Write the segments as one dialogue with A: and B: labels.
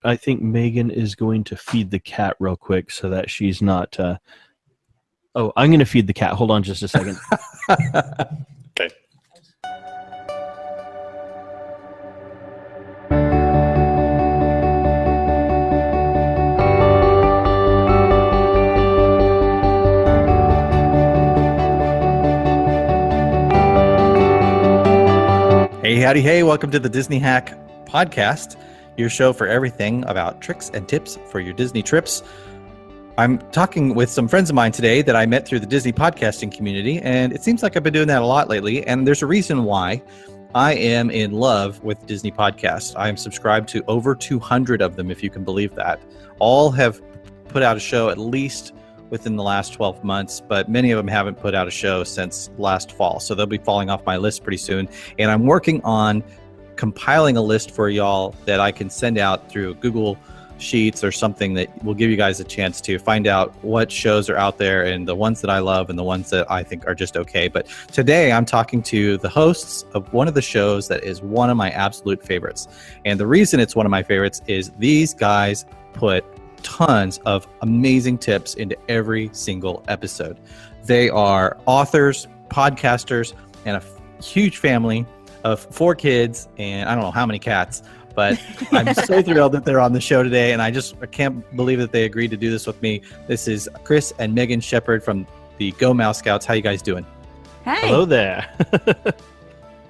A: I think Megan is going to feed the cat real quick so that she's not... Oh, I'm going to feed the cat. Hold on just a second.
B: Okay. Hey, howdy, hey, welcome to the Disney Hack Podcast, your show for everything about tricks and tips for your Disney trips. I'm talking with some friends of mine today that I met through the Disney podcasting community, and it seems like I've been doing that a lot lately, and there's a reason why. I am in love with Disney podcasts. I am subscribed to over 200 of them, if you can believe that. All have put out a show at least within the last 12 months, but many of them haven't put out a show since last fall, so they'll be falling off my list pretty soon. And I'm working on compiling a list for y'all that I can send out through Google Sheets or something that will give you guys a chance to find out what shows are out there and the ones that I love and the ones that I think are just okay. But today I'm talking to the hosts of one of the shows that is one of my absolute favorites. And the reason it's one of my favorites is these guys put tons of amazing tips into every single episode. They are authors, podcasters, and a huge family of 4 kids and I don't know how many cats. But I'm so thrilled that they're on the show today, and I can't believe that they agreed to do this with me. This is Kris and Megan Sheppard from the Go Mouse Scouts. How you guys doing?
C: Hey.
A: Hello there.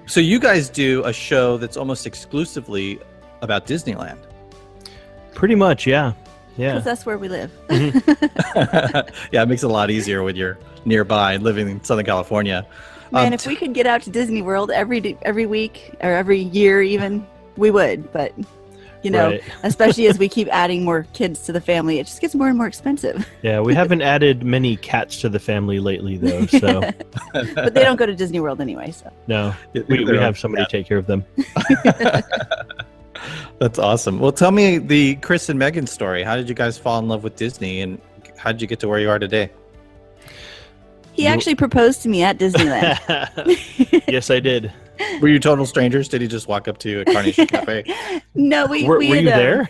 B: So you guys do a show that's almost exclusively about Disneyland.
A: Pretty much, yeah. Yeah.
C: Because that's where we live.
B: Yeah, it makes it a lot easier when you're nearby living in Southern California.
C: Man, if we could get out to Disney World every week or every year even, we would. But, you know,
A: Right.
C: especially as we keep adding more kids to the family, it just gets more and more expensive.
A: Yeah, we haven't added many cats to the family lately, though. So
C: But they don't go to Disney World anyway. So
A: no, we have somebody take care of them.
B: That's awesome. Well, tell me the Kris and Megan story. How did you guys fall in love with Disney, and how did you get to where you are today?
C: he actually proposed to me at Disneyland.
A: Yes, I did.
B: Were you total strangers? Did he just walk up to you at Carnation Cafe?
C: No,
A: Were you there?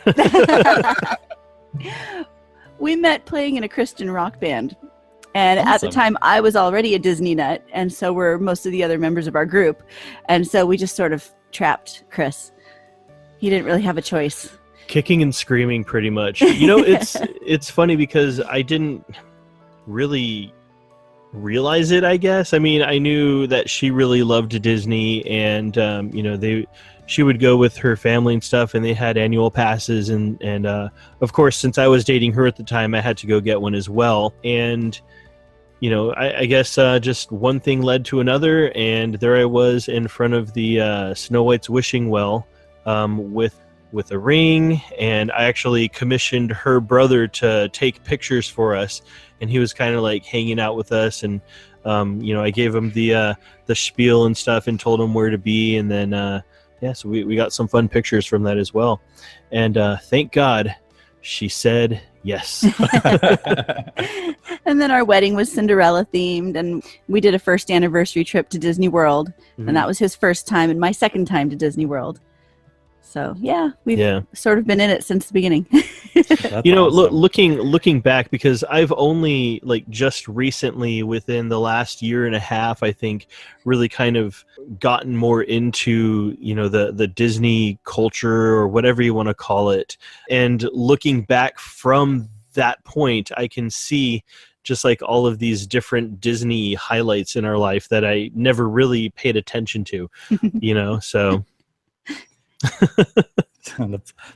C: We met playing in a Christian rock band. And at the
B: Awesome.
C: time, I was already a Disney nut, and so were most of the other members of our group. And so we just sort of trapped Kris. He didn't really have a choice.
A: Kicking and screaming, pretty much. You know, it's funny because I didn't really realize it, I guess. I mean, I knew that she really loved Disney, and you know, she would go with her family and stuff, and they had annual passes, and of course, since I was dating her at the time, I had to go get one as well. And you know, I guess just one thing led to another, and there I was in front of the Snow White's wishing well with a ring, and I actually commissioned her brother to take pictures for us, and he was kind of like hanging out with us, and you know, I gave him the spiel and stuff and told him where to be, and then yeah, so we got some fun pictures from that as well, and thank God she said yes.
C: And then our wedding was Cinderella themed, and we did a first anniversary trip to Disney World, and that was his first time and my second time to Disney World. So yeah, we've sort of been in it since the beginning.
B: That's
A: you know,
B: awesome.
A: looking back, because I've only like just recently, within the last year and a half, I think, really kind of gotten more into, you know, the Disney culture or whatever you want to call it. And looking back from that point, I can see just like all of these different Disney highlights in our life that I never really paid attention to, you know, so.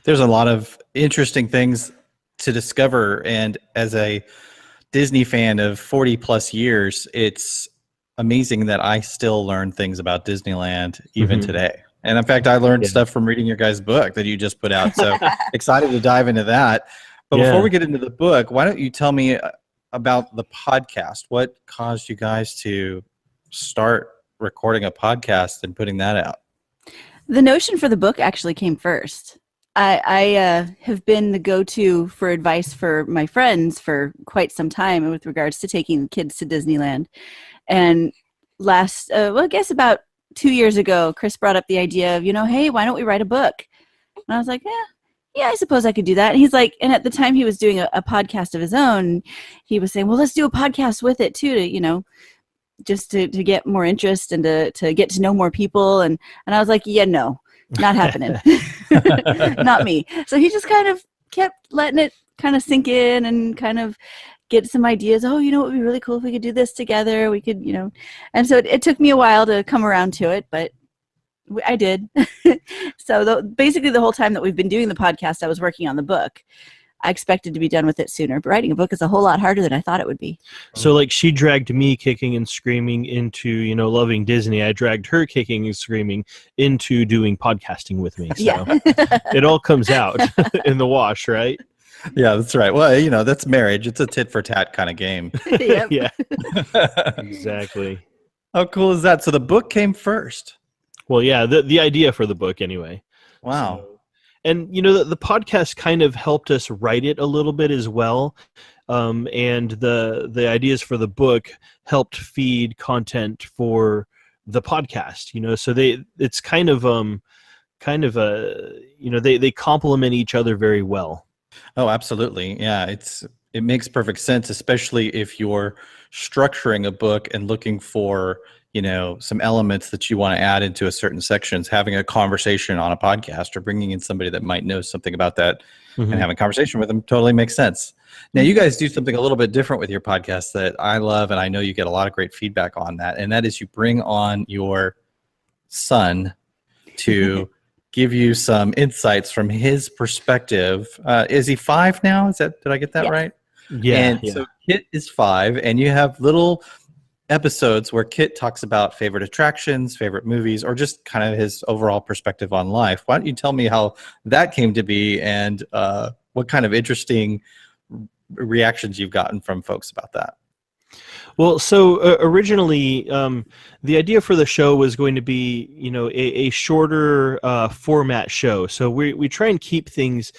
B: There's a lot of interesting things to discover, and as a Disney fan of 40 plus years, it's amazing that I still learn things about Disneyland even today. And in fact, I learned stuff from reading your guys' book that you just put out, so excited to dive into that. But before we get into the book, why don't you tell me about the podcast? What caused you guys to start recording a podcast and putting that out?
C: The notion for the book actually came first. I have been the go-to for advice for my friends for quite some time with regards to taking kids to Disneyland. And I guess about 2 years ago, Kris brought up the idea of, hey, why don't we write a book? And I was like, yeah, I suppose I could do that. And he's like, and at the time he was doing a podcast of his own, he was saying, well, let's do a podcast with it too, to, just to get more interest and to get to know more people. And I was like, yeah, no, not happening. Not me. So he just kind of kept letting it kind of sink in and kind of get some ideas. Oh, it would be really cool if we could do this together. We could, and so it took me a while to come around to it, but I did. So basically the whole time that we've been doing the podcast, I was working on the book. I expected to be done with it sooner, but writing a book is a whole lot harder than I thought it would be.
A: So like she dragged me kicking and screaming into, loving Disney. I dragged her kicking and screaming into doing podcasting with me. So
C: yeah.
A: It all comes out in the wash, right?
B: Yeah, that's right. Well, that's marriage. It's a tit for tat kind of game.
C: Yep.
A: Yeah, exactly.
B: How cool is that? So the book came first.
A: Well, yeah, the idea for the book anyway.
B: Wow.
A: So, and, the podcast kind of helped us write it a little bit as well. And the ideas for the book helped feed content for the podcast, so it's kind of they complement each other very well.
B: Oh, absolutely. Yeah, it makes perfect sense, especially if you're structuring a book and looking for, some elements that you want to add into a certain sections. Having a conversation on a podcast or bringing in somebody that might know something about that and having a conversation with them totally makes sense. Now, you guys do something a little bit different with your podcast that I love, and I know you get a lot of great feedback on that, and that is you bring on your son to give you some insights from his perspective. Is he 5 now? Did I get that right?
A: Yeah.
B: So Kit is 5, and you have little episodes where Kit talks about favorite attractions, favorite movies, or just kind of his overall perspective on life. Why don't you tell me how that came to be and what kind of interesting reactions you've gotten from folks about that?
A: Well, so originally, the idea for the show was going to be, a shorter format show. So we try and keep things,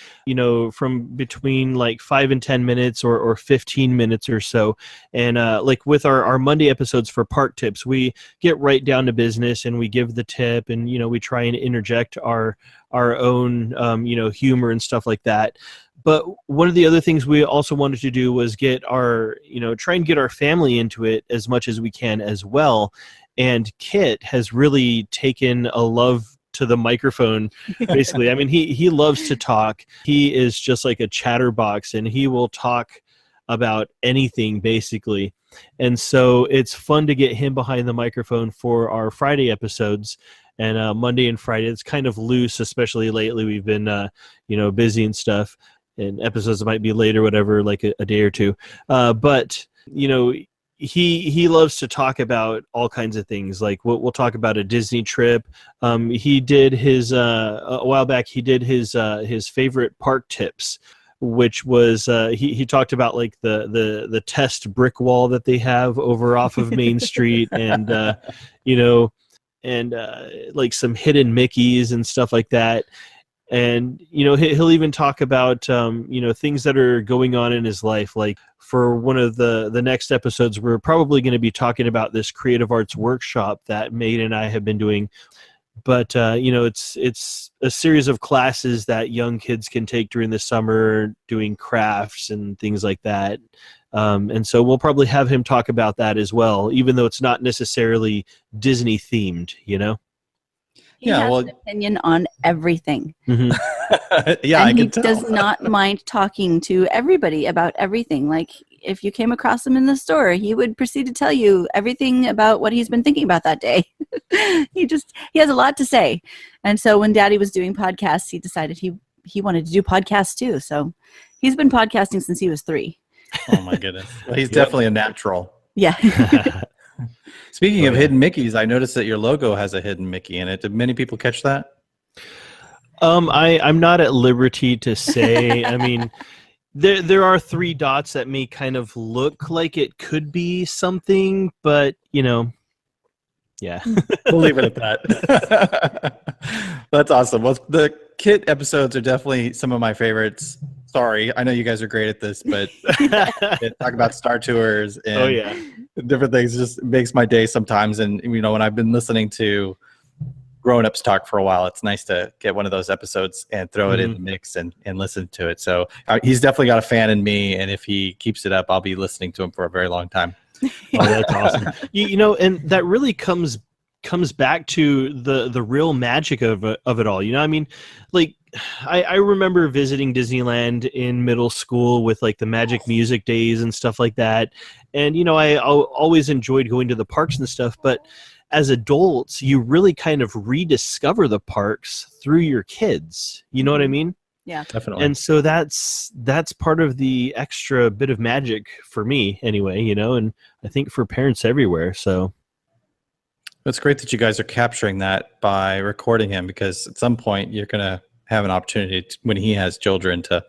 A: from between like 5 and 10 minutes or 15 minutes or so. And like with our Monday episodes for park tips, we get right down to business and we give the tip and, we try and interject our own, humor and stuff like that. But one of the other things we also wanted to do was get try and get our family into it as much as we can as well. And Kit has really taken a love to the microphone, basically. I mean, he loves to talk. He is just like a chatterbox, and he will talk about anything, basically. And so it's fun to get him behind the microphone for our Friday episodes. And Monday and Friday, it's kind of loose, especially lately. We've been, busy and stuff. And episodes might be late or whatever, like a day or two. But, he loves to talk about all kinds of things. Like we'll talk about a Disney trip. He did his, a while back, he did his favorite park tips, which was, he talked about like the test brick wall that they have over off of Main Street and, like some hidden Mickeys and stuff like that. And, he'll even talk about, things that are going on in his life. Like for one of the next episodes, we're probably going to be talking about this creative arts workshop that Maid and I have been doing. But, it's a series of classes that young kids can take during the summer doing crafts and things like that. And so we'll probably have him talk about that as well, even though it's not necessarily Disney themed,
C: He has an opinion on everything.
A: Mm-hmm.
B: Yeah,
C: and
B: I
C: he
B: can tell.
C: does not mind talking to everybody about everything. Like if you came across him in the store, he would proceed to tell you everything about what he's been thinking about that day. He has a lot to say. And so when Daddy was doing podcasts, he decided he wanted to do podcasts too. So he's been podcasting since he was 3.
B: Oh my goodness. Well, he's definitely a natural.
C: Yeah.
B: Speaking of hidden Mickeys, I noticed that your logo has a hidden Mickey in it. Did many people catch that?
A: I'm not at liberty to say. I mean, there are 3 dots that may kind of look like it could be something, but yeah.
B: We'll leave it at that. That's awesome. Well, the Kit episodes are definitely some of my favorites. Sorry, I know you guys are great at this, but talk about Star Tours and different things just makes my day sometimes. And when I've been listening to grown-ups talk for a while, it's nice to get one of those episodes and throw it in the mix and listen to it. So he's definitely got a fan in me, and if he keeps it up, I'll be listening to him for a very long time.
A: Oh, that's awesome. And that really comes back to the real magic of it all. I mean, like, I remember visiting Disneyland in middle school with like the Magic Music Days and stuff like that. And, I always enjoyed going to the parks and stuff, but as adults, you really kind of rediscover the parks through your kids. You know what I mean?
C: Yeah,
B: definitely.
A: And so that's part of the extra bit of magic for me anyway, and I think for parents everywhere. So
B: it's great that you guys are capturing that by recording him, because at some point you're going to have an opportunity when he has children to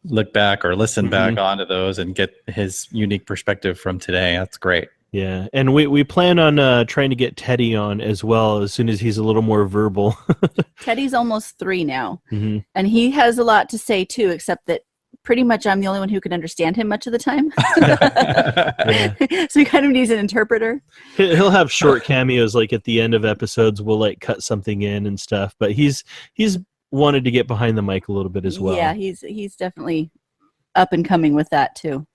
B: look back or listen back onto those and get his unique perspective from today. That's great.
A: Yeah, and we plan on trying to get Teddy on as well as soon as he's a little more verbal.
C: Teddy's almost 3 now, and he has a lot to say too, except that pretty much I'm the only one who can understand him much of the time. So he kind of needs an interpreter.
A: He'll have short cameos, like at the end of episodes, we'll like cut something in and stuff, but he's wanted to get behind the mic a little bit as well.
C: Yeah, he's definitely up and coming with that too.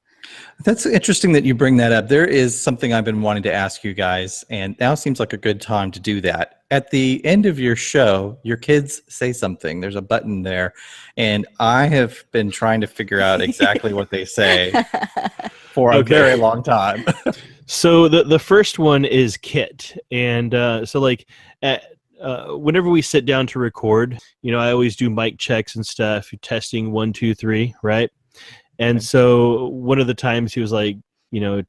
B: That's interesting that you bring that up. There is something I've been wanting to ask you guys, and now seems like a good time to do that. At the end of your show, your kids say something. There's a button there, and I have been trying to figure out exactly what they say for a very long time.
A: So the first one is Kit, and so like whenever we sit down to record, I always do mic checks and stuff, testing 1, 2, 3, right? And so one of the times he was like,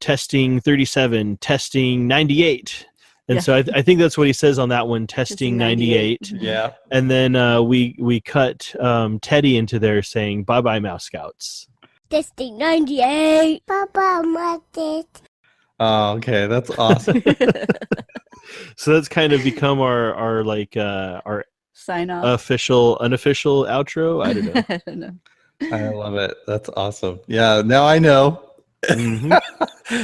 A: testing 37, testing 98. And so I think that's what he says on that one, testing 98.
B: Yeah.
A: And then we cut Teddy into there saying, bye-bye, Mouse Scouts.
D: Testing 98. Bye-bye, Mouse.
B: Oh, okay. That's awesome.
A: So that's kind of become our
C: sign off,
A: unofficial outro. I don't know.
C: I don't know.
B: I love it. That's awesome. Yeah, now I know.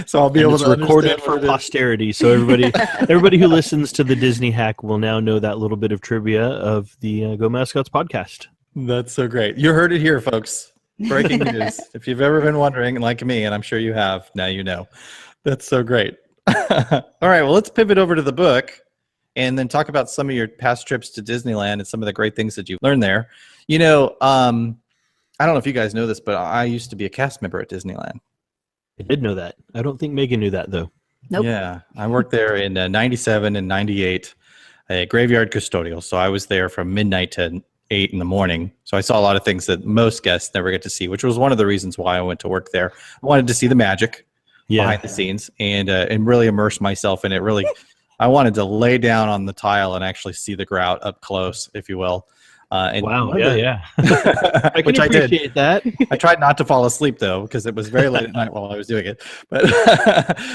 B: So I'll be able to
A: record it for posterity. So everybody who listens to the Disney Hack will now know that little bit of trivia of the Go Mouse Scouts podcast.
B: That's so great. You heard it here, folks. Breaking news. If you've ever been wondering, like me, and I'm sure you have, now you know. That's so great. All right, well, let's pivot over to the book and then talk about some of your past trips to Disneyland and some of the great things that you've learned there. I don't know if you guys know this, but I used to be a cast member at Disneyland.
A: I did know that. I don't think Megan knew that, though.
C: Nope.
B: Yeah, I worked there in 97 and 98, a graveyard custodial. So I was there from midnight to 8 in the morning. So I saw a lot of things that most guests never get to see, which was one of the reasons why I went to work there. I wanted to see the magic behind the scenes and really immerse myself in it. Really, I wanted to lay down on the tile and actually see the grout up close, if you will.
A: Wow! Yeah. I can appreciate that.
B: I tried not to fall asleep though, because it was very late at night while I was doing it. But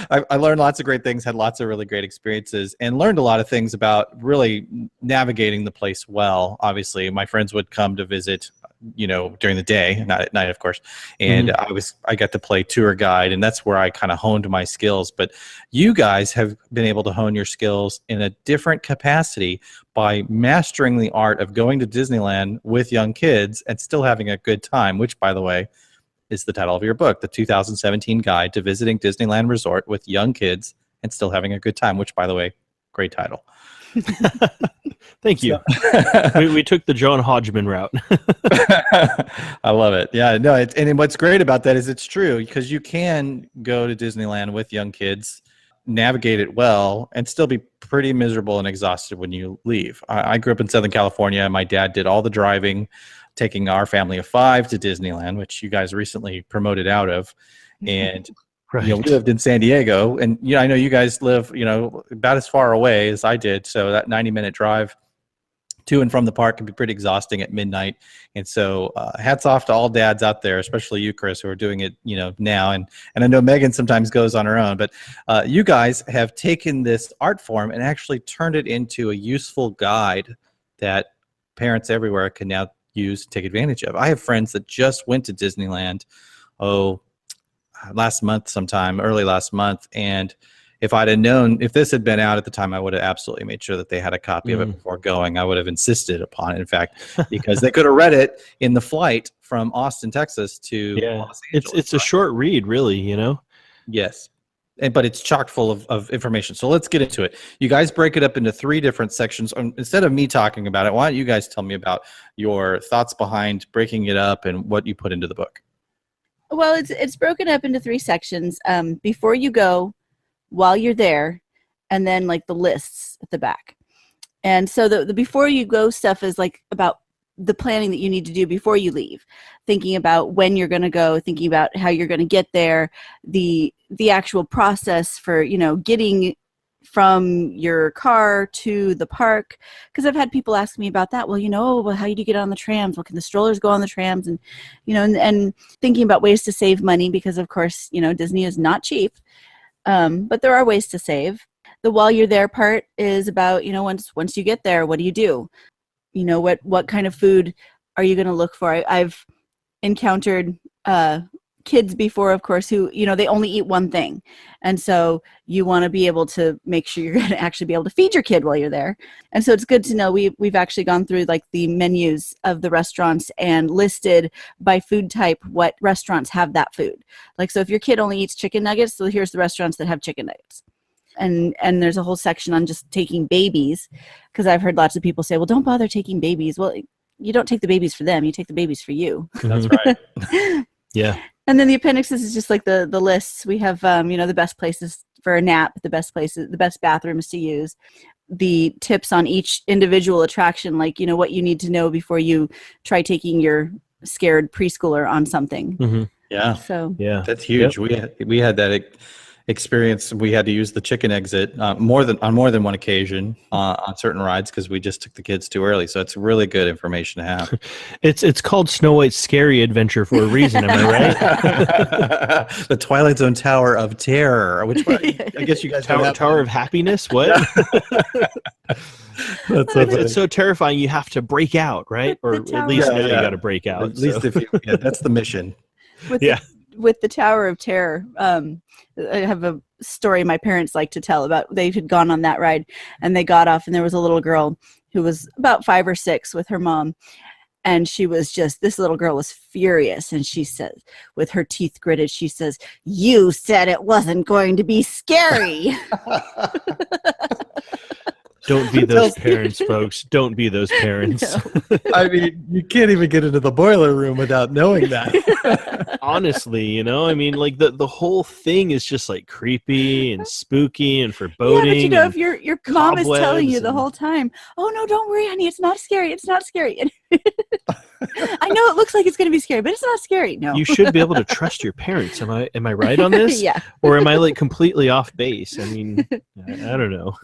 B: I learned lots of great things, had lots of really great experiences, and learned a lot of things about really navigating the place well. Obviously, my friends would come to visit, during the day, not at night, of course. And I got to play tour guide, and that's where I kind of honed my skills. But you guys have been able to hone your skills in a different capacity by mastering the art of going to Disneyland with young kids and still having a good time, which, by the way, is the title of your book, The 2017 Guide to Visiting Disneyland Resort with Young Kids and Still Having a Good Time, which, by the way, great title.
A: Thank you. We took the John Hodgman route.
B: I love it. Yeah, no, and what's great about that is it's true, because you can go to Disneyland with young kids, navigate it well, and still be pretty miserable and exhausted when you leave. I grew up in Southern California. My dad did all the driving, taking our family of 5 to Disneyland, which you guys recently promoted out of. And we lived in San Diego, and I know you guys live about as far away as I did, so that 90-minute drive to and from the park can be pretty exhausting at midnight. And so hats off to all dads out there, especially you, Kris, who are doing it now. And I know Megan sometimes goes on her own, but you guys have taken this art form and actually turned it into a useful guide that parents everywhere can now use to take advantage of. I have friends that just went to Disneyland, early last month, and if I'd have known, if this had been out at the time, I would have absolutely made sure that they had a copy of it before going. I would have insisted upon it, in fact, because they could have read it in the flight from Austin, Texas to Los Angeles.
A: It's a short read, really, you know?
B: Yes. But it's chock full of information. So let's get into it. You guys break it up into 3 different sections. Instead of me talking about it, why don't you guys tell me about your thoughts behind breaking it up and what you put into the book?
C: Well, it's broken up into 3 sections. Before you go, while you're there, and then like the lists at the back. And so the before you go stuff is like about the planning that you need to do before you leave, thinking about when you're going to go, thinking about how you're going to get there, the actual process for, you know, getting from your car to the park. Because I've had people ask me about that. Well, you know, well, how do you get on the trams? Well, can the strollers go on the trams? And, you know, and thinking about ways to save money because, of course, you know, Disney is not cheap. But there are ways to save. The while you're there part is about, you know, once you get there, what do you do? You know, what kind of food are you going to look for? I've encountered kids before, of course, who, you know, they only eat one thing. And so you want to be able to make sure you're going to actually be able to feed your kid while you're there. And so it's good to know we've actually gone through like the menus of the restaurants and listed by food type what restaurants have that food. Like, so if your kid only eats chicken nuggets, so here's the restaurants that have chicken nuggets. And there's a whole section on just taking babies, because I've heard lots of people say, well, don't bother taking babies. Well, you don't take the babies for them. You take the babies for you.
B: That's right.
A: Yeah.
C: And then the appendixes is just like the lists. We have, you know, the best places for a nap, the best places, the best bathrooms to use, the tips on each individual attraction, like, you know, what you need to know before you try taking your scared preschooler on something.
A: Mm-hmm.
B: Yeah.
C: So
A: yeah,
B: that's huge.
A: Yep.
B: We had that experience. We had to use the chicken exit on more than one occasion on certain rides because we just took the kids too early. So it's really good information to have.
A: It's called Snow White's Scary Adventure for a reason. Am I right?
B: The Twilight Zone Tower of Terror, which I guess you guys
A: Tower of Happiness. What? It's so terrifying. You have to break out, right? Or at least now you got to break out.
B: At least if you, that's the mission.
C: With the Tower of Terror, I have a story my parents like to tell about. They had gone on that ride, and they got off, and there was a little girl who was about 5 or 6 with her mom, and she was this little girl was furious, and she says, with her teeth gritted, she says, "You said it wasn't going to be scary."
A: Don't be those parents, folks. Don't be those parents.
C: No.
B: I mean, you can't even get into the boiler room without knowing that.
A: Honestly, you know, I mean, like the whole thing is just like creepy and spooky and foreboding.
C: Yeah, but you know, if your mom is telling you the
A: and-
C: whole time, "Oh no, don't worry, honey, it's not scary. It's not scary." And I know it looks like it's going to be scary, but it's not scary. No.
A: You should be able to trust your parents. Am I right on this?
C: Yeah.
A: Or am I like completely off base? I mean, I don't know.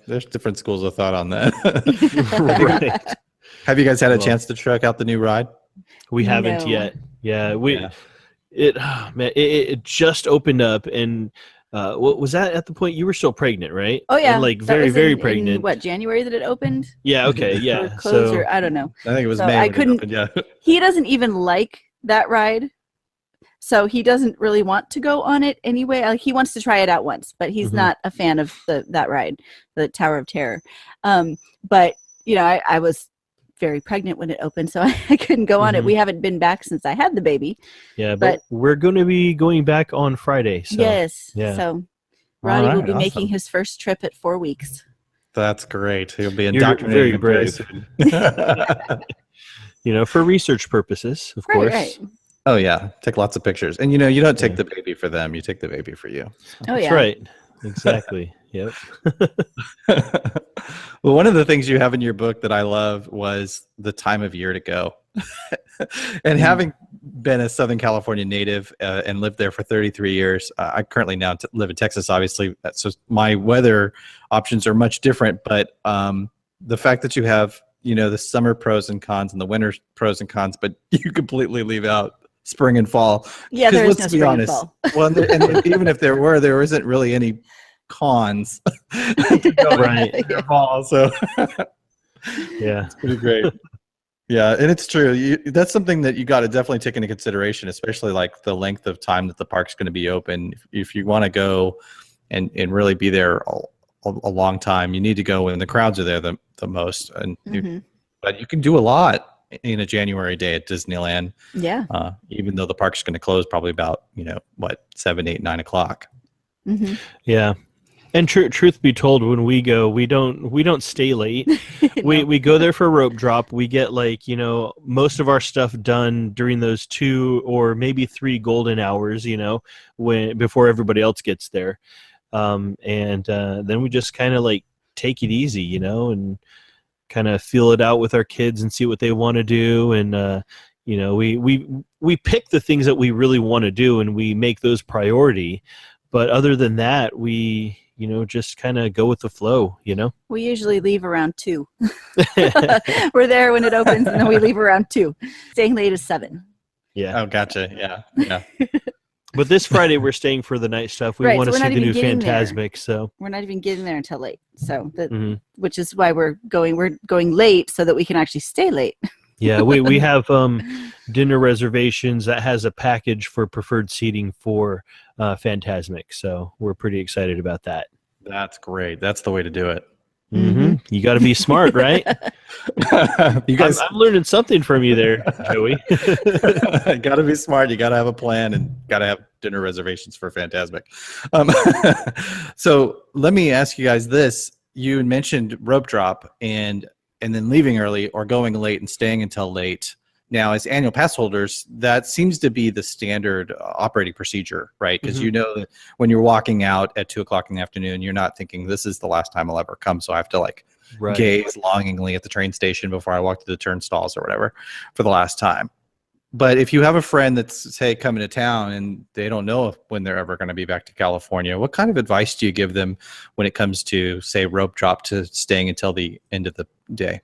B: There's different schools of thought on that.
A: Right.
B: Have you guys had a chance to check out the new ride?
A: We haven't
C: No.
A: yet. Yeah, it just opened up, and what was that at the point you were still pregnant, right?
C: Oh yeah,
A: And, like
C: That
A: very
C: was
A: very
C: in
A: pregnant.
C: what, January that it opened?
A: Yeah. Okay.
C: Or
A: Yeah.
C: closed,
A: So
C: or I don't know.
B: I think it was
C: So
B: May.
C: I
B: when it
C: couldn't-
B: opened, yeah.
C: He doesn't even like that ride, so he doesn't really want to go on it anyway. Like, he wants to try it out once, but he's
A: Mhm.
C: not a fan of that ride, the Tower of Terror. But you know, I was very pregnant when it opened, so I couldn't go on it.
A: Mhm.
C: We haven't been back since I had the baby.
A: yeah, but we're going to be going back on Friday. So
C: Yes.
A: yeah.
C: So Roddy will
B: Alright,
C: be
B: awesome.
C: making his first trip at 4 weeks.
B: That's great. He'll be
A: You're
B: indoctrinated
A: very
B: very
A: brave.
B: soon.
A: you know, for research purposes, of course.
C: Right.
B: Oh yeah, take lots of pictures. And you know, you don't take the baby for them, you take the baby for you.
C: Oh
A: That's
C: yeah.
A: right. Exactly. Yep.
B: Well, one of the things you have in your book that I love was the time of year to go. And having been a Southern California native and lived there for 33 years, I currently now live in Texas, obviously. So my weather options are much different. But the fact that you have, you know, the summer pros and cons and the winter pros and cons, but you completely leave out spring and fall.
C: Yeah,
B: 'Cause
C: there is
B: let's
C: no
B: be
C: spring
B: honest.
C: and fall.
B: Well, and even if there isn't really any cons to go
A: Right.
B: in fall. So
A: Yeah.
B: pretty great. Yeah, and it's true. That's something that you got to definitely take into consideration, especially like the length of time that the park's going to be open. If you want to go and really be there a long time. You need to go when the crowds are there the most. And but you can do a lot in a January day at Disneyland.
C: Yeah.
B: Even though the park's going to close probably about 7, 8, 9 o'clock.
A: Yeah. And truth be told, when we go, we don't stay late.
C: No.
A: We go there for a rope drop. We get most of our stuff done during those 2 or maybe 3 golden hours, before everybody else gets there. And then we just kind of take it easy, and kind of feel it out with our kids and see what they want to do. And we pick the things that we really want to do and we make those priority. But other than that, we just kind of go with the flow,
C: We usually leave around 2. We're there when it opens, and then we leave around 2. Staying late is 7.
B: Yeah. Oh, gotcha. Yeah.
A: But this Friday we're staying for the night stuff. We want to see the new Fantasmic, so
C: we're not even getting there until late. So which is why we're going late so that we can actually stay late.
A: Yeah, we have dinner reservations that has a package for preferred seating for Fantasmic, so we're pretty excited about that.
B: That's great. That's the way to do it.
A: You got to be smart, right?
B: You guys,
A: I'm learning something from you there, Joey.
B: Got to be smart. You got to have a plan and got to have dinner reservations for Fantasmic. So let me ask you guys this: you mentioned rope drop and then leaving early or going late and staying until late. Now, as annual pass holders, that seems to be the standard operating procedure, right? Because that when you're walking out at 2 o'clock in the afternoon, you're not thinking this is the last time I'll ever come, so I have to gaze longingly at the train station before I walk to the turnstiles or whatever for the last time. But if you have a friend that's, say, coming to town and they don't know when they're ever going to be back to California, what kind of advice do you give them when it comes to, say, rope drop to staying until the end of the day?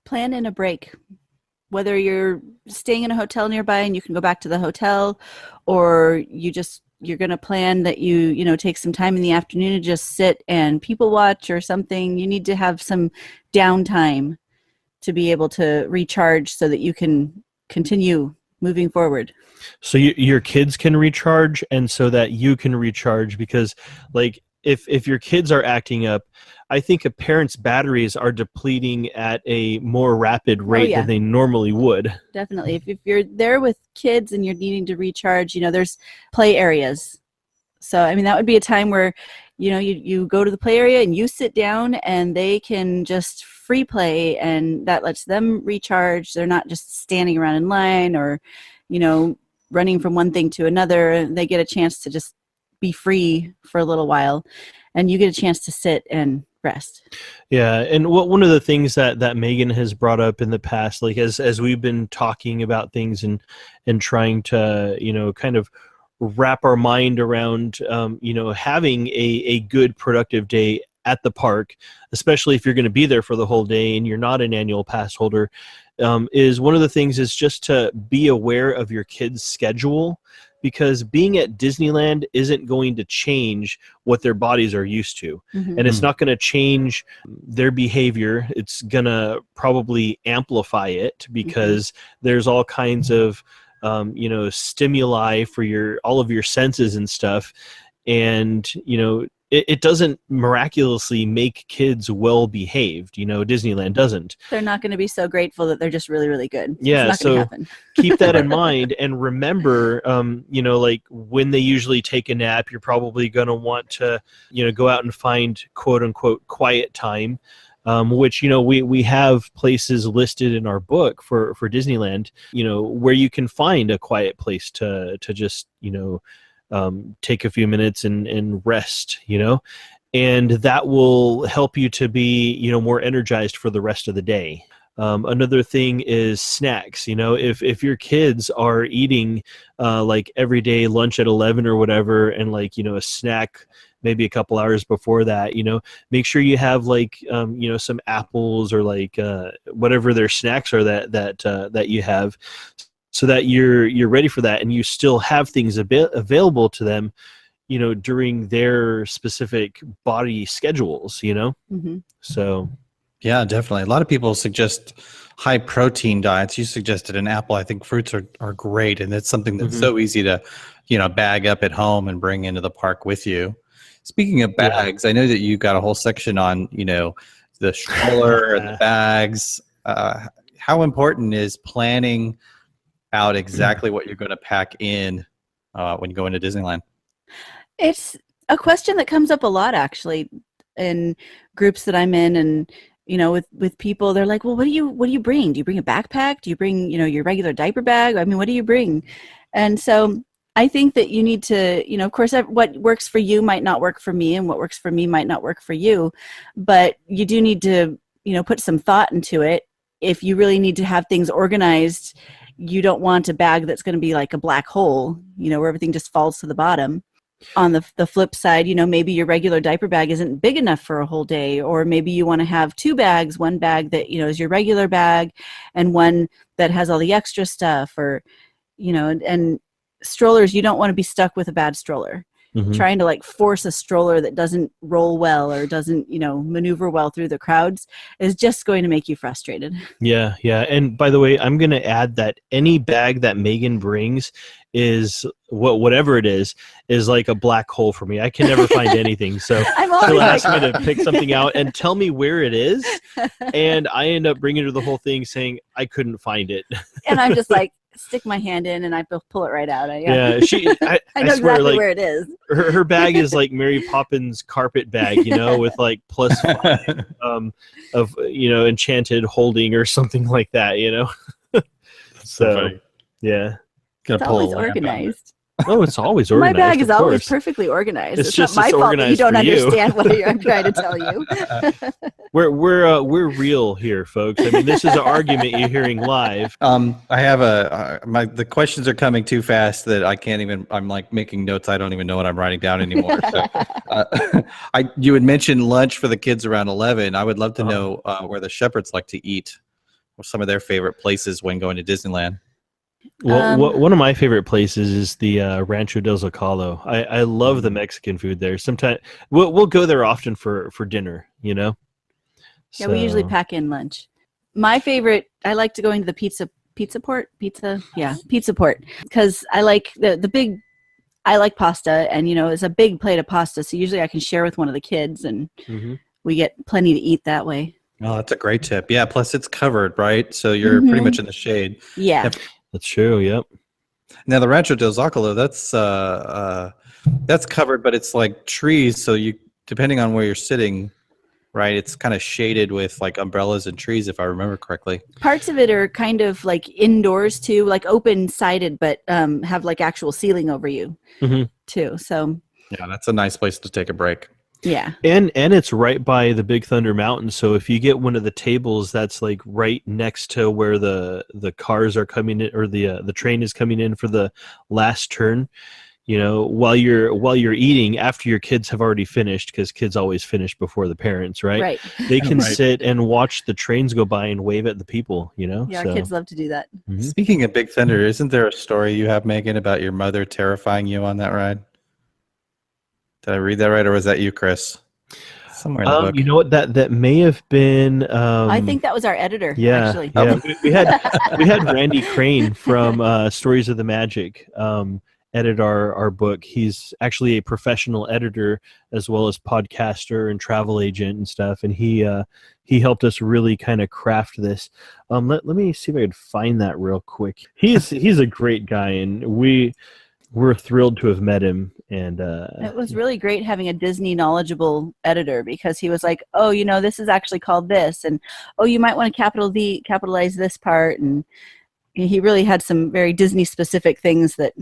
C: Plan in a break. Whether you're staying in a hotel nearby and you can go back to the hotel, or you're going to plan that you take some time in the afternoon to just sit and people watch or something. You need to have some downtime to be able to recharge so that you can continue moving forward.
A: So your kids can recharge, and so that you can recharge, because if your kids are acting up, I think a parent's batteries are depleting at a more rapid rate than they normally would.
C: Definitely. If you're there with kids and you're needing to recharge, there's play areas. So, that would be a time where, you go to the play area and you sit down and they can just free play, and that lets them recharge. They're not just standing around in line or, running from one thing to another. They get a chance to just be free for a little while, and you get a chance to sit and rest.
A: Yeah, and one of the things that Megan has brought up in the past, as we've been talking about things and trying to kind of wrap our mind around having a good productive day at the park, especially if you're going to be there for the whole day and you're not an annual pass holder, is one of the things is just to be aware of your kids' schedule. Because being at Disneyland isn't going to change what their bodies are used to. And it's not going to change their behavior. It's going to probably amplify it, because there's all kinds of, stimuli for all of your senses and stuff. And, it doesn't miraculously make kids well behaved. Disneyland doesn't.
C: They're not going to be so grateful that they're just really, really good.
A: Yeah, so keep that in mind, and remember, when they usually take a nap, you're probably going to want to, go out and find quote unquote quiet time, which, we have places listed in our book for Disneyland, where you can find a quiet place to just, take a few minutes and rest, and that will help you to be, more energized for the rest of the day. Another thing is snacks. If your kids are eating everyday lunch at 11 or whatever, and a snack maybe a couple hours before that, make sure you have some apples or whatever their snacks are that you have, so that you're ready for that, and you still have things available to them, during their specific body schedules, So.
B: Yeah, definitely. A lot of people suggest high protein diets. You suggested an apple. I think fruits are great, and it's something that's so easy to, bag up at home and bring into the park with you. Speaking of bags, I know that you got a whole section on, the stroller and the bags. How important is planning out exactly what you're going to pack in when you go into Disneyland?
C: It's a question that comes up a lot, actually, in groups that I'm in, and with people. They're like, well, what do you bring? Do you bring a backpack? Do you bring your regular diaper bag? I mean, what do you bring? And so I think that you need to, of course, what works for you might not work for me, and what works for me might not work for you, but you do need to put some thought into it. If you really need to have things organized, you don't want a bag that's going to be like a black hole, where everything just falls to the bottom. On the flip side, maybe your regular diaper bag isn't big enough for a whole day, or maybe you want to have two bags, one bag that, is your regular bag and one that has all the extra stuff, or, and strollers, you don't want to be stuck with a bad stroller. Mm-hmm. Trying to like force a stroller that doesn't roll well or doesn't, maneuver well through the crowds is just going to make you frustrated.
A: Yeah. And by the way, I'm going to add that any bag that Megan brings is whatever it is like a black hole for me. I can never find anything. So she'll ask me to pick something out and tell me where it is. And I end up bringing her the whole thing saying I couldn't find it.
C: And I'm just like, stick my hand in and I pull it right out.
A: I
C: know
A: swear,
C: exactly where it is.
A: Her bag is like Mary Poppins carpet bag, with like +5 of enchanted holding or something like that, So yeah.
C: It's always organized.
A: Oh, it's always organized.
C: My bag is always perfectly organized. It's
A: just
C: not my fault that you don't understand what I'm trying to tell you.
A: We're real here, folks. I mean, this is an argument you're hearing live.
B: I have the questions are coming too fast that I can't even. I'm like making notes. I don't even know what I'm writing down anymore. So, you had mentioned lunch for the kids around 11. I would love to know where the Sheppards like to eat, or some of their favorite places when going to Disneyland.
A: Well, one of my favorite places is the Rancho del Zocalo. I love the Mexican food there. Sometimes we'll go there often for dinner,
C: Yeah, we usually pack in lunch. My favorite, I like to go into the pizza port, because I like I like pasta, and it's a big plate of pasta, so usually I can share with one of the kids, and we get plenty to eat that way.
B: Oh, that's a great tip. Yeah, plus it's covered, right? So you're pretty much in the shade.
C: Yeah.
A: That's true. Yep.
B: Now the Rancho del Zocalo, that's covered, but it's like trees. So you, depending on where you're sitting, right, it's kind of shaded with like umbrellas and trees, if I remember correctly.
C: Parts of it are kind of like indoors too, like open sided, but have like actual ceiling over you too. So
B: yeah, that's a nice place to take a break.
C: Yeah.
A: And it's right by the Big Thunder Mountain. So if you get one of the tables that's like right next to where the cars are coming in, or the train is coming in for the last turn, while you're eating, after your kids have already finished, because kids always finish before the parents, right?
C: Right.
A: They can sit and watch the trains go by and wave at the people,
C: Yeah, our kids love to do that.
B: Mm-hmm. Speaking of Big Thunder, isn't there a story you have, Megan, about your mother terrifying you on that ride? Did I read that right, or was that you, Kris? Somewhere in the book.
A: You know what? That may have been.
C: I think that was our editor.
A: Yeah,
C: actually.
A: Yeah. we had Randy Crane from Stories of the Magic edit our book. He's actually a professional editor as well as podcaster and travel agent and stuff, and he helped us really kind of craft this. Let me see if I could find that real quick. He's a great guy, and we're thrilled to have met him. And
C: it was really great having a Disney knowledgeable editor, because he was like, oh, this is actually called this, and oh, you might want to capitalize this part, and he really had some very Disney specific things that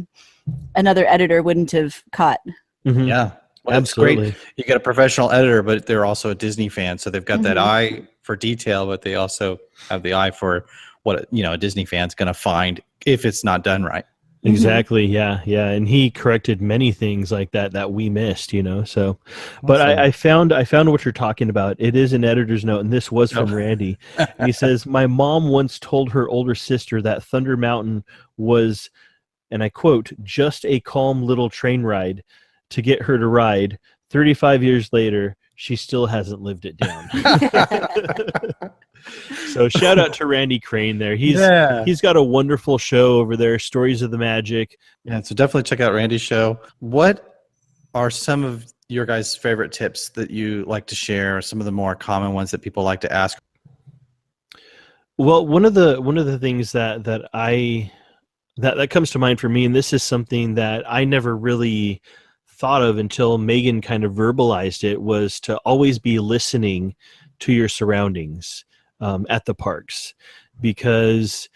C: another editor wouldn't have caught.
A: Mm-hmm.
B: Yeah, well,
A: absolutely.
B: Great. You got a professional editor, but they're also a Disney fan, so they've got that eye for detail, but they also have the eye for what a Disney fan's going to find if it's not done right.
A: Exactly. Yeah. And he corrected many things like that we missed, so, but awesome. I found what you're talking about. It is an editor's note, and this was from Randy. He says, my mom once told her older sister that Thunder Mountain was, and I quote, just a calm little train ride to get her to ride. 35 years later, she still hasn't lived it down. So shout out to Randy Crane there. He's got a wonderful show over there, Stories of the Magic.
B: Yeah, so definitely check out Randy's show. What are some of your guys' favorite tips that you like to share, some of the more common ones that people like to ask?
A: Well, one of the things that comes to mind for me, and this is something that I never really thought of until Megan kind of verbalized it, was to always be listening to your surroundings at the parks, because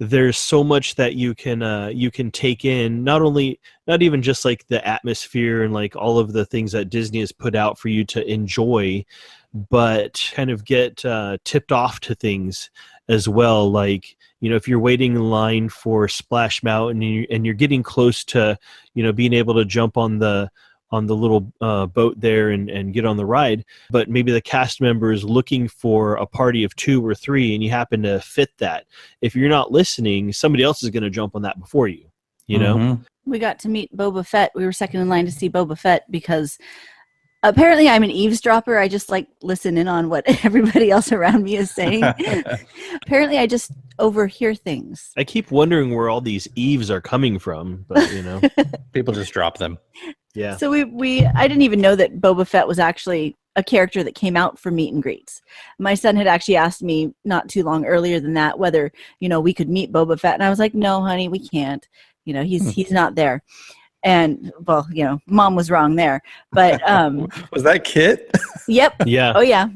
A: there's so much that you can take in, not even just like the atmosphere and like all of the things that Disney has put out for you to enjoy, but kind of get tipped off to things as well. Like, if you're waiting in line for Splash Mountain and you're getting close to, being able to jump on the little boat there and get on the ride, but maybe the cast member is looking for a party of 2 or 3 and you happen to fit that. If you're not listening, somebody else is going to jump on that before you, know?
C: We got to meet Boba Fett. We were second in line to see Boba Fett because apparently I'm an eavesdropper. I just like listen in on what everybody else around me is saying. Apparently I just overhear things.
A: I keep wondering where all these eaves are coming from, but
B: People just drop them.
A: Yeah.
C: So I didn't even know that Boba Fett was actually a character that came out for meet and greets. My son had actually asked me not too long earlier than that whether, we could meet Boba Fett. And I was like, no, honey, we can't. He's not there. And, well, Mom was wrong there. But
B: was that Kit?
C: Yep.
A: Yeah.
C: Oh, yeah.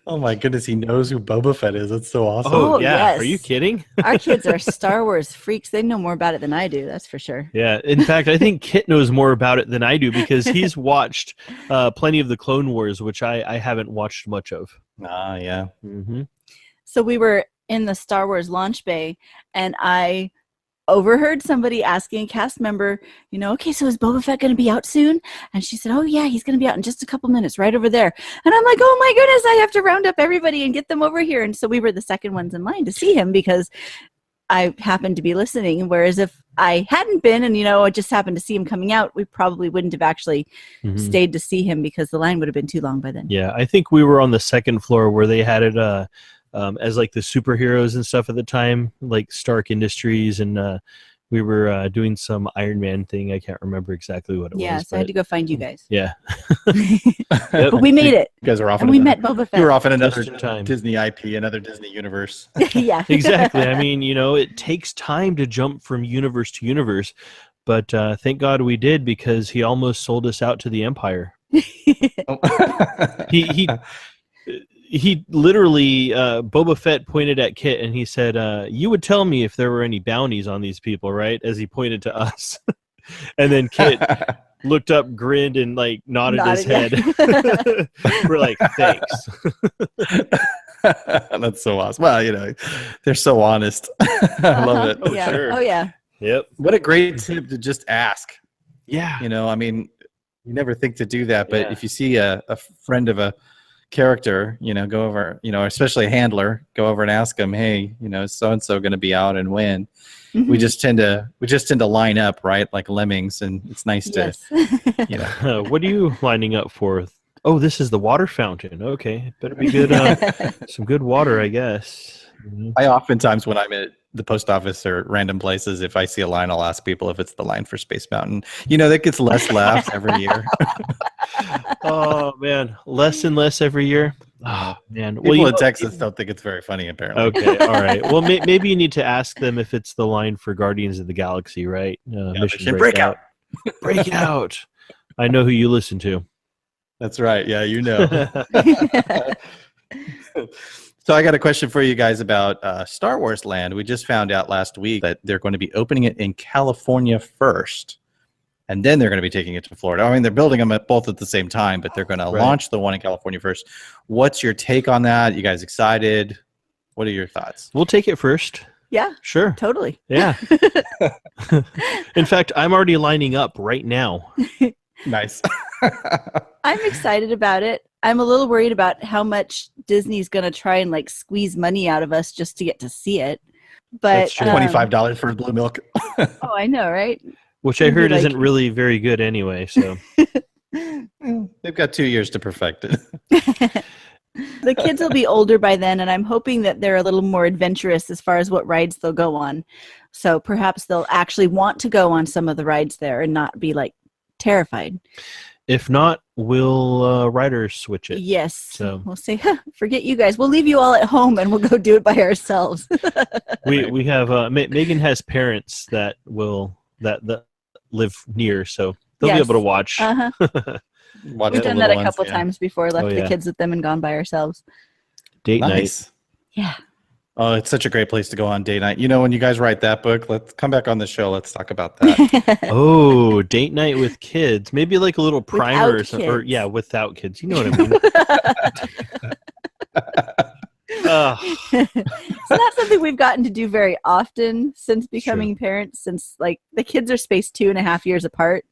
B: Oh, my goodness. He knows who Boba Fett is. That's so awesome.
A: Oh, yeah.
C: Yes.
A: Are you kidding?
C: Our kids are Star Wars freaks. They know more about it than I do. That's for sure.
A: Yeah. In fact, I think Kit knows more about it than I do because he's watched plenty of the Clone Wars, which I haven't watched much of.
B: Ah, yeah.
A: Mm-hmm.
C: So we were in the Star Wars launch bay, and I overheard somebody asking a cast member, okay, so is Boba Fett going to be out soon? And she said, oh, yeah, he's going to be out in just a couple minutes right over there. And I'm like, oh, my goodness, I have to round up everybody and get them over here. And so we were the second ones in line to see him because I happened to be listening. Whereas if I hadn't been and, I just happened to see him coming out, we probably wouldn't have actually stayed to see him because the line would have been too long by then.
A: Yeah, I think we were on the second floor where they had it as like the superheroes and stuff at the time, like Stark Industries, and we were doing some Iron Man thing. I can't remember exactly what it was.
C: Yeah, so I had to go find you guys.
A: Yeah.
C: But we made it.
B: You guys are off.
C: And we met Boba Fett.
B: You were off in another
A: Just in time.
B: Disney IP, another Disney universe.
C: Yeah.
A: Exactly. I mean, it takes time to jump from universe to universe, but thank God we did because he almost sold us out to the Empire. He literally, Boba Fett pointed at Kit and he said, you would tell me if there were any bounties on these people, right? As he pointed to us. And then Kit looked up, grinned, and like nodded his head. We're like, thanks.
B: That's so awesome. Well, they're so honest. I love it.
A: Oh,
C: yeah.
A: sure.
C: Oh, yeah.
A: Yep.
B: What a great tip to just ask.
A: Yeah.
B: I mean, you never think to do that, but
A: Yeah.
B: if you see a friend of a character, go over, especially a handler, go over and ask them, hey, is so-and-so going to be out and when? We just tend to line up, right? Like lemmings, and it's nice to,
A: What are you lining up for? Oh, this is the water fountain. Okay. Better be good. Some good water, I guess.
B: I oftentimes, when I'm at the post office or random places, if I see a line, I'll ask people if it's the line for Space Mountain. That gets less laughs every year.
A: Oh, man. Less and less every year. Oh, man.
B: People in Texas don't think it's very funny, apparently.
A: Okay. All right. Well, maybe you need to ask them if it's the line for Guardians of the Galaxy, right? Mission Breakout. Breakout. I know who you listen to.
B: That's right. Yeah, So I got a question for you guys about Star Wars Land. We just found out last week that they're going to be opening it in California first, and then they're going to be taking it to Florida. I mean, they're building them both at the same time, but they're going to launch the one in California first. What's your take on that? You guys excited? What are your thoughts?
A: We'll take it first.
C: Yeah.
A: Sure.
C: Totally.
A: Yeah. In fact, I'm already lining up right now.
B: Nice.
C: I'm excited about it. I'm a little worried about how much Disney's going to try and like squeeze money out of us just to get to see it. But
B: $25 for blue milk.
C: Oh, I know, right?
A: Which I heard isn't really very good anyway. So
B: They've got 2 years to perfect it.
C: The kids will be older by then, and I'm hoping that they're a little more adventurous as far as what rides they'll go on. So perhaps they'll actually want to go on some of the rides there and not be like terrified.
A: If not, we'll writer switch it.
C: Yes.
A: So
C: we'll say, forget you guys. We'll leave you all at home and we'll go do it by ourselves.
A: we have Megan has parents that live near, so they'll be able to watch.
C: Uh-huh. We've done that a couple times before, left the kids with them and gone by ourselves.
A: Date night.
C: Yeah.
B: Oh, it's such a great place to go on date night. You know, when you guys write that book, let's come back on the show. Let's talk about that.
A: Oh, date night with kids. Maybe like a little primer
C: Without
A: or something. Or,
C: kids.
A: yeah, without kids. You know what I mean?
C: It's not something we've gotten to do very often since becoming parents, since like the kids are spaced 2.5 years apart.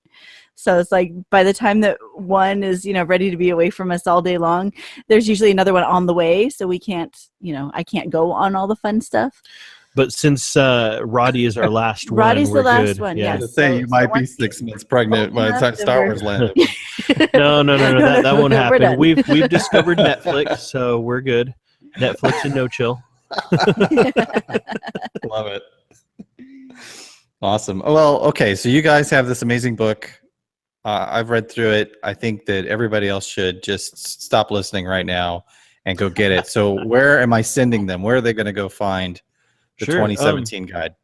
C: So it's like by the time that one is, ready to be away from us all day long, there's usually another one on the way. So we can't, I can't go on all the fun stuff.
A: But since Roddy is our last one,
C: Roddy's
A: we're
C: the last
A: good.
C: one,
A: Yeah.
C: yes.
B: You might be 6 months pregnant by the time Star Wars landed.
A: No. That won't
C: We're
A: happen.
C: done.
A: We've discovered Netflix, so we're good. Netflix and no chill.
B: Love it. Awesome. Well, okay. So you guys have this amazing book. I've read through it. I think that everybody else should just stop listening right now and go get it. So where am I sending them? Where are they going to go find the 2017 guide?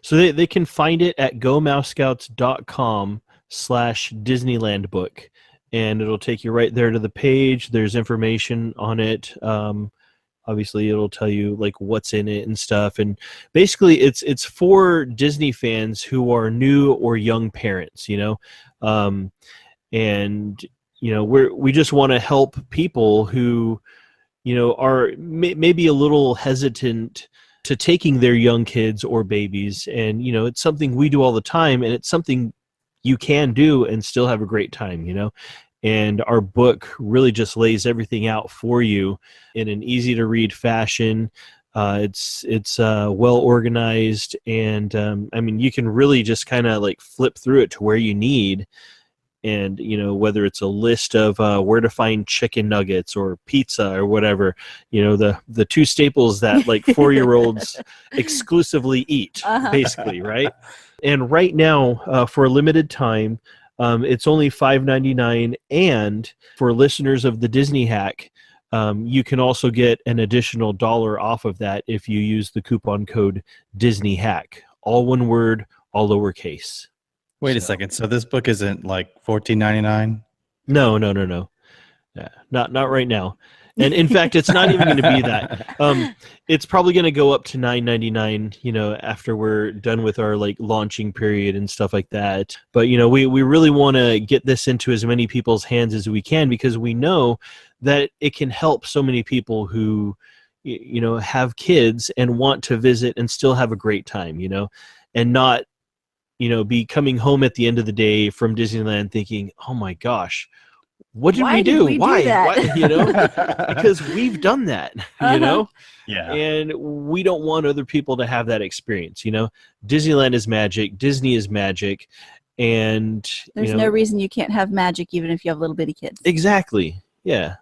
A: So they can find it at gomousescouts.com/Disneyland book. And it'll take you right there to the page. There's information on it. Obviously, it'll tell you like what's in it and stuff. And basically, it's for Disney fans who are new or young parents, and we just want to help people who, are maybe a little hesitant to taking their young kids or babies. And it's something we do all the time, and it's something you can do and still have a great time. And our book really just lays everything out for you in an easy to read fashion. It's well organized, and you can really just kind of like flip through it to where you need. And whether it's a list of where to find chicken nuggets or pizza or whatever, the two staples that like 4-year-olds exclusively eat, basically, right? And right now, for a limited time, it's only $5.99, and for listeners of the Disney Hack, you can also get an additional $1 off of that if you use the coupon code Disney Hack. All one word, all lowercase.
B: Wait a second. So this book isn't like $14.99?
A: No. Yeah, not right now. And in fact, it's not even going to be that. It's probably going to go up to $9.99, after we're done with our like launching period and stuff like that. But we really want to get this into as many people's hands as we can, because we know that it can help so many people who have kids and want to visit and still have a great time, and not be coming home at the end of the day from Disneyland thinking, oh my gosh, what did we do? Why? Because we've done that, Yeah. And we don't want other people to have that experience, Disneyland is magic. Disney is magic. And
C: there's no reason you can't have magic even if you have little bitty kids.
A: Exactly. Yeah.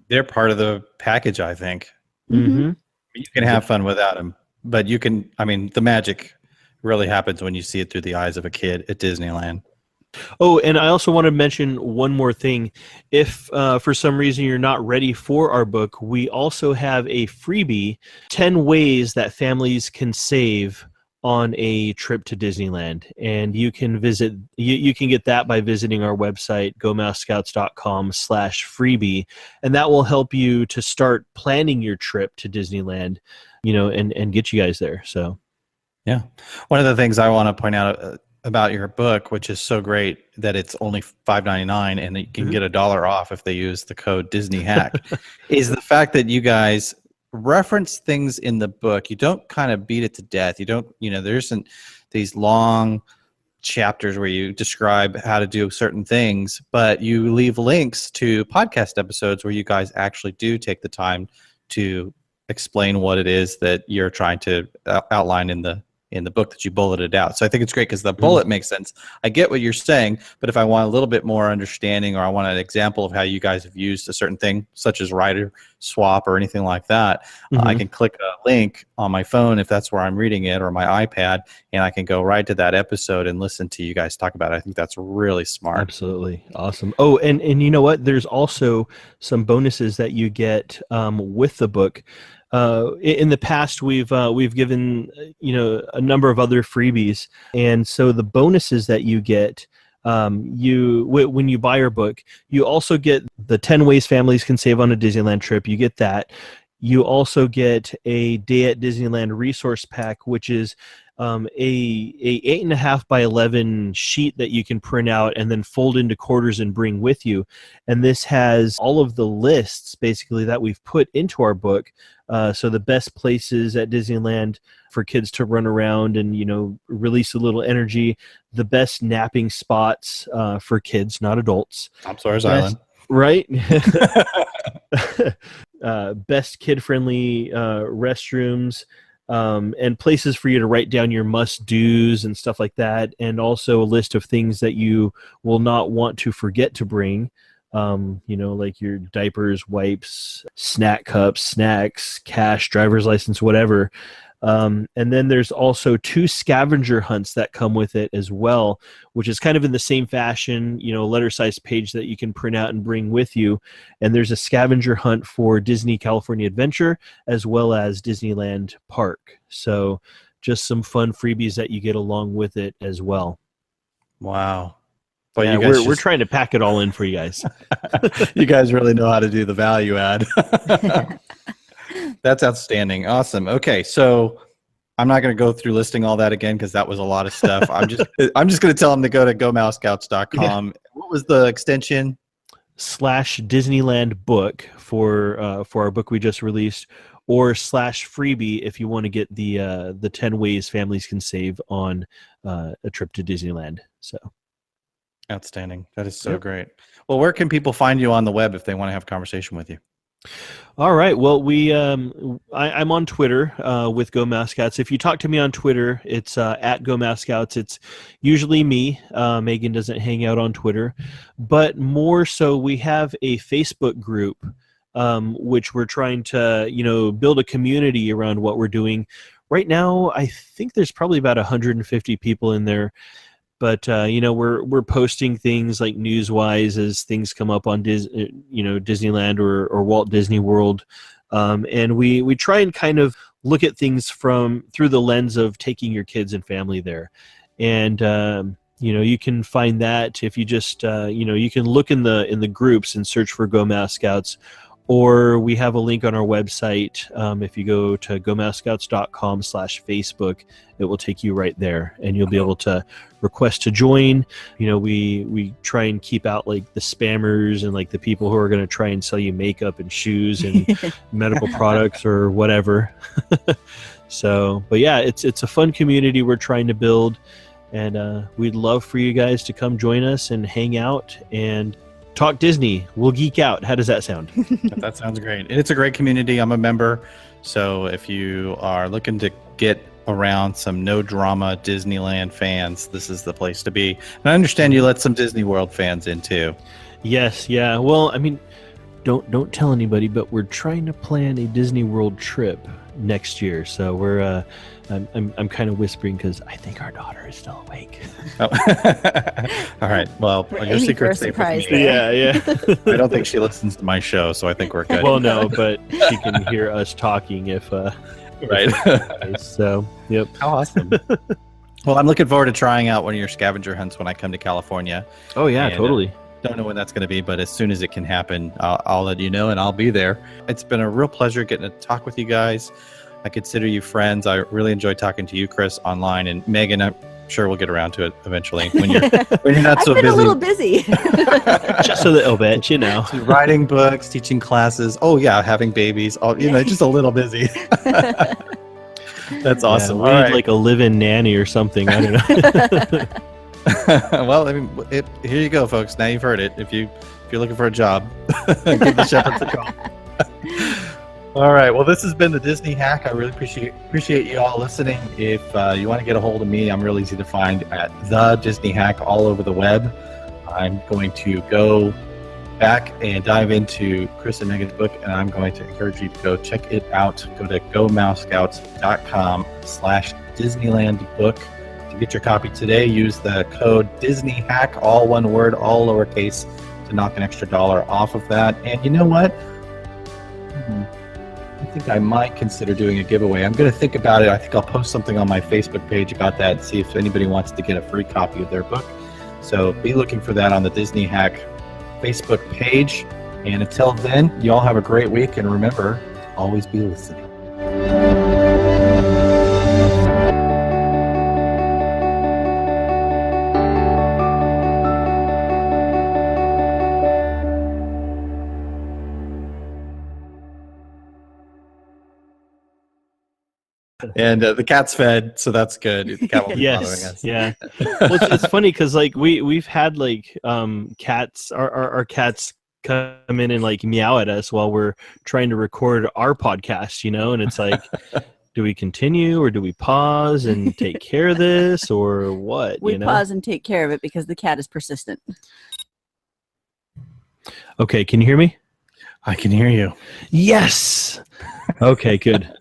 B: They're part of the package, I think.
A: Mm-hmm.
B: You can have fun without them, but the magic really happens when you see it through the eyes of a kid at Disneyland.
A: Oh, and I also want to mention one more thing. If for some reason you're not ready for our book, we also have a freebie, 10 ways that families can save on a trip to Disneyland. And you can you can get that by visiting our website, gomousescouts.com/freebie. And that will help you to start planning your trip to Disneyland, and get you guys there. So,
B: yeah. One of the things I want to point out about your book, which is so great that it's only $5.99 and you can get $1 off if they use the code Disney Hack, is the fact that you guys reference things in the book. You don't kind of beat it to death. You don't, there isn't these long chapters where you describe how to do certain things, but you leave links to podcast episodes where you guys actually do take the time to explain what it is that you're trying to outline in the in the book that you bulleted out. So I think it's great because the bullet makes sense. I get what you're saying, but if I want a little bit more understanding, or I want an example of how you guys have used a certain thing, such as writer swap or anything like that, I can click a link on my phone if that's where I'm reading it, or my iPad, and I can go right to that episode and listen to you guys talk about it. I think that's really smart.
A: Absolutely. Awesome. Oh, and you know what? There's also some bonuses that you get with the book. In the past, we've given a number of other freebies, and so the bonuses that you get, when you buy our book, you also get the 10 ways families can save on a Disneyland trip. You get that. You also get a Day at Disneyland resource pack, which is a 8.5 by 11 sheet that you can print out and then fold into quarters and bring with you. And this has all of the lists basically that we've put into our book. So the best places at Disneyland for kids to run around and, release a little energy, the best napping spots for kids, not adults.
B: Tom Sawyer's Island.
A: Right? Best kid-friendly restrooms, and places for you to write down your must-dos and stuff like that, and also a list of things that you will not want to forget to bring, like your diapers, wipes, snack cups, snacks, cash, driver's license, whatever. And then there's also 2 scavenger hunts that come with it as well, which is kind of in the same fashion, letter-sized page that you can print out and bring with you. And there's a scavenger hunt for Disney California Adventure as well as Disneyland Park. So just some fun freebies that you get along with it as well.
B: Wow. But
A: yeah, we're trying to pack it all in for you guys.
B: You guys really know how to do the value add. That's outstanding. Awesome. Okay, so I'm not going to go through listing all that again because that was a lot of stuff. I'm just going to tell them to go to GoMouseScouts.com. Yeah. What was the extension?
A: /Disneyland book for our book we just released, or /freebie if you want to get the 10 ways families can save on a trip to Disneyland. So
B: outstanding. That is so great. Well, where can people find you on the web if they want to have a conversation with you?
A: All right. Well, I'm on Twitter with Go Mouse Scouts. If you talk to me on Twitter, it's at Go Mouse Scouts. It's usually me. Megan doesn't hang out on Twitter, but more so we have a Facebook group, which we're trying to build a community around what we're doing. Right now, I think there's probably about 150 people in there. But we're posting things like news-wise as things come up on Disneyland or Walt Disney World, and we try and kind of look at things through the lens of taking your kids and family there, and you can find that if you just you can look in the groups and search for Go Mouse Scouts. Or we have a link on our website. If you go to GoMouseScouts.com/Facebook, it will take you right there, and you'll be able to request to join. We try and keep out like the spammers and like the people who are going to try and sell you makeup and shoes and medical products or whatever. So, but yeah, it's a fun community we're trying to build, and we'd love for you guys to come join us and hang out and talk Disney. We'll geek out. How does that sound?
B: That sounds great. And it's a great community. I'm a member. So if you are looking to get around some no drama Disneyland fans, this is the place to be. And I understand you let some Disney World fans in too.
A: Yes. Yeah. Well, I mean, don't tell anybody, but we're trying to plan a Disney World trip next year. So we're I'm kind of whispering because I think our daughter is still awake.
B: Oh. All right. Well, your secret's safe with me.
A: Yeah.
B: I don't think she listens to my show, so I think we're good.
A: Well, no, but she can hear us talking if
B: right.
A: So, yep.
B: How awesome. Well, I'm looking forward to trying out one of your scavenger hunts when I come to California.
A: Oh yeah, totally.
B: Don't know when that's going to be, but as soon as it can happen, I'll let you know, and I'll be there. It's been a real pleasure getting to talk with you guys. I consider you friends. I really enjoy talking to you, Kris, online, and Megan. I'm sure we'll get around to it eventually when you're not so busy.
C: I've been a little busy.
A: Just a little bit,
B: Writing books, teaching classes. Oh yeah, having babies. Just a little busy. That's awesome.
A: We need like a live-in nanny or something. I don't know.
B: Well, I mean, here you go, folks. Now you've heard it. If you're looking for a job, give the Sheppards a call. All right. Well, this has been the Disney Hack. I really appreciate you all listening. If you want to get a hold of me, I'm real easy to find at the Disney Hack all over the web. I'm going to go back and dive into Kris and Megan's book, and I'm going to encourage you to go check it out. Go to gomousescouts.com/DisneylandBook to get your copy today. Use the code DisneyHack, all one word, all lowercase, to knock an extra $1 off of that. And you know what? I think I might consider doing a giveaway. I'm going to think about it. I think I'll post something on my Facebook page about that and see if anybody wants to get a free copy of their book. So be looking for that on the Disney Hack Facebook page. And until then, you all have a great week. And remember, always be listening. And the cat's fed, so that's good. The cat won't be bothering us.
A: Yeah. Well, it's funny because like we've had like cats, our cats come in and like meow at us while we're trying to record our podcast, you know, and it's like, do we continue or do we pause and take care of this or what?
C: We pause and take care of it because the cat is persistent.
A: Okay, can you hear me?
B: I can hear you.
A: Yes. Okay, good.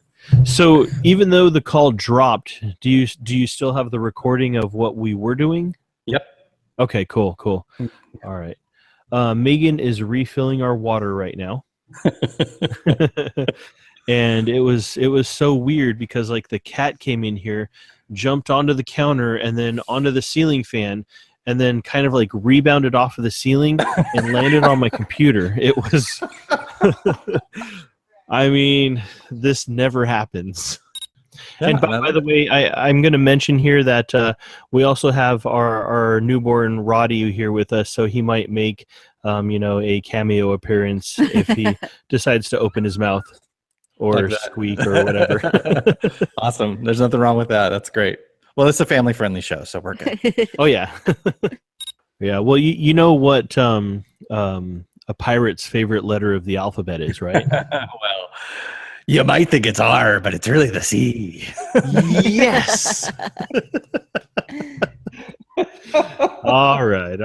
A: So even though the call dropped, do you still have the recording of what we were doing?
B: Yep.
A: Okay, cool. All right. Megan is refilling our water right now. And it was so weird because like the cat came in here, jumped onto the counter and then onto the ceiling fan and then kind of like rebounded off of the ceiling and landed on my computer. It was I mean, this never happens. Yeah, and by the way, I'm going to mention here that we also have our newborn Roddy here with us, so he might make a cameo appearance if he decides to open his mouth or like squeak or whatever.
B: Awesome. There's nothing wrong with that. That's great. Well, it's a family-friendly show, so we're good.
A: Oh, yeah. Yeah, well, you know what a pirate's favorite letter of the alphabet is, right?
B: Well, you might think it's R, but it's really the C.
A: Yes. All right.